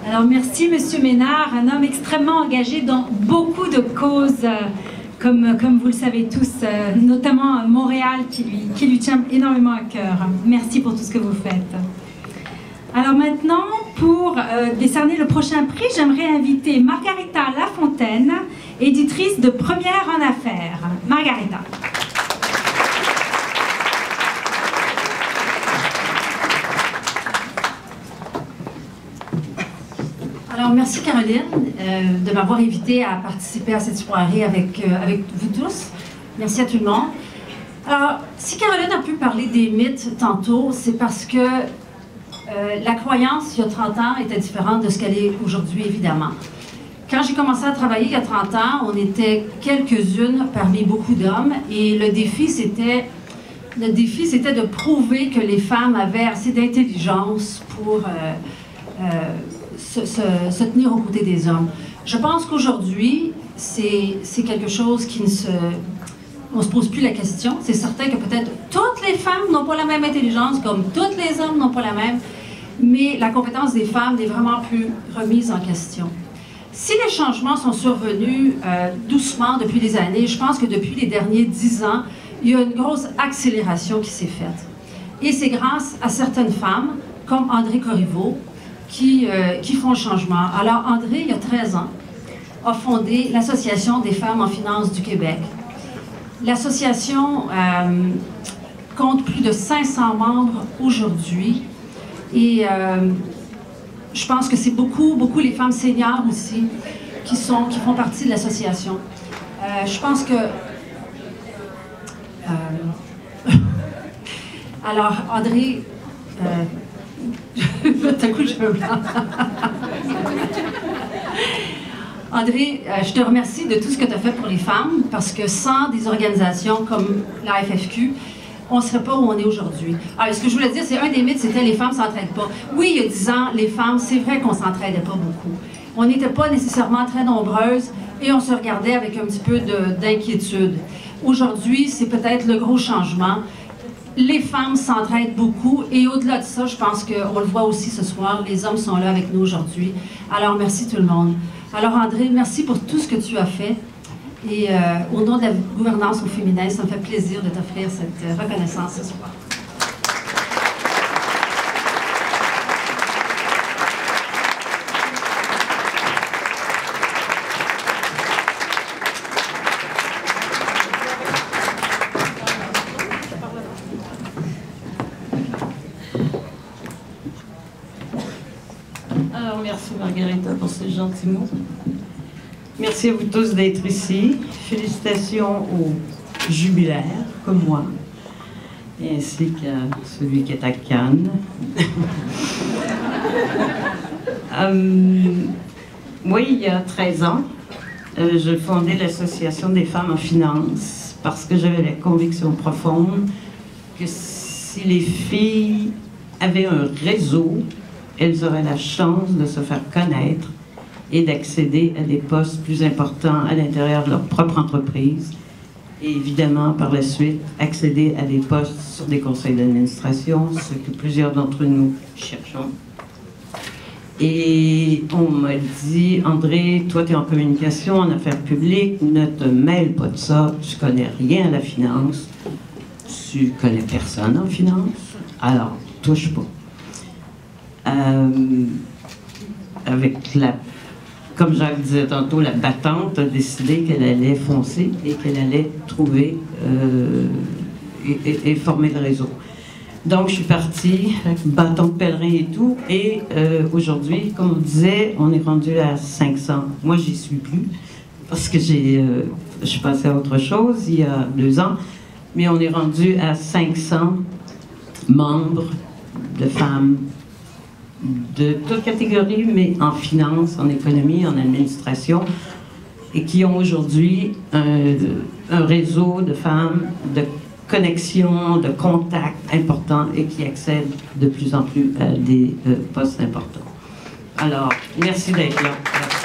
Alors merci Monsieur Ménard, un homme extrêmement engagé dans beaucoup de causes, comme vous le savez tous, notamment Montréal qui lui tient énormément à cœur. Merci pour tout ce que vous faites. Alors maintenant, pour décerner le prochain prix, j'aimerais inviter Margarita Lafontaine, éditrice de Première en Affaires. Margarita. Alors, merci Caroline de m'avoir invitée à participer à cette soirée avec vous tous. Merci à tout le monde. Alors, si Caroline a pu parler des mythes tantôt, c'est parce que la croyance, il y a 30 ans, était différente de ce qu'elle est aujourd'hui, évidemment. Quand j'ai commencé à travailler il y a 30 ans, on était quelques-unes parmi beaucoup d'hommes, et le défi, c'était de prouver que les femmes avaient assez d'intelligence pour se tenir aux côtés des hommes. Je pense qu'aujourd'hui, c'est quelque chose qui ne se... On ne se pose plus la question. C'est certain que peut-être toutes les femmes n'ont pas la même intelligence, comme tous les hommes n'ont pas la même, mais la compétence des femmes n'est vraiment plus remise en question. Si les changements sont survenus doucement depuis des années, je pense que depuis les derniers 10 ans, il y a une grosse accélération qui s'est faite. Et c'est grâce à certaines femmes, comme André Corriveau, qui font le changement. Alors André, il y a 13 ans, a fondé l'Association des femmes en finance du Québec. L'association compte plus de 500 membres aujourd'hui et je pense que c'est beaucoup les femmes seniors aussi qui font partie de l'association. Je pense que... alors, André... Tout à coup, je veux blanc. André, je te remercie de tout ce que tu as fait pour les femmes, parce que sans des organisations comme la FFQ, on ne serait pas où on est aujourd'hui. Alors, ce que je voulais dire, c'est un des mythes, c'était les femmes ne s'entraident pas. Oui, il y a 10 ans, les femmes, c'est vrai qu'on ne s'entraidait pas beaucoup. On n'était pas nécessairement très nombreuses et on se regardait avec un petit peu d'inquiétude. Aujourd'hui, c'est peut-être le gros changement. Les femmes s'entraident beaucoup et au-delà de ça, je pense qu'on le voit aussi ce soir, les hommes sont là avec nous aujourd'hui. Alors, merci tout le monde. Alors, André, merci pour tout ce que tu as fait. Et au nom de la gouvernance au féminin, ça me fait plaisir de t'offrir cette reconnaissance ce soir. Alors, merci Margarita pour ces gentils mots. Merci à vous tous d'être ici. Félicitations aux jubilaires, comme moi, et ainsi qu'à celui qui est à Cannes. Oui, il y a 13 ans, je fondais l'Association des femmes en finance parce que j'avais la conviction profonde que si les filles avaient un réseau, elles auraient la chance de se faire connaître et d'accéder à des postes plus importants à l'intérieur de leur propre entreprise et évidemment, par la suite, accéder à des postes sur des conseils d'administration, ce que plusieurs d'entre nous cherchons. Et on m'a dit, André, toi tu es en communication, en affaires publiques, ne te mêle pas de ça, tu connais rien à la finance, tu connais personne en finance, alors touche pas. Comme Jacques disait tantôt, la battante a décidé qu'elle allait foncer et qu'elle allait trouver et former le réseau. Donc, je suis partie avec bâton de pèlerin et tout. Et aujourd'hui, comme on disait, on est rendu à 500. Moi, j'y suis plus parce que je suis passée à autre chose il y a 2 ans. Mais on est rendu à 500 membres de femmes de toutes catégories, mais en finance, en économie, en administration, et qui ont aujourd'hui un réseau de femmes, de connexions, de contacts importants et qui accèdent de plus en plus à des postes importants. Alors, merci d'être là. Merci.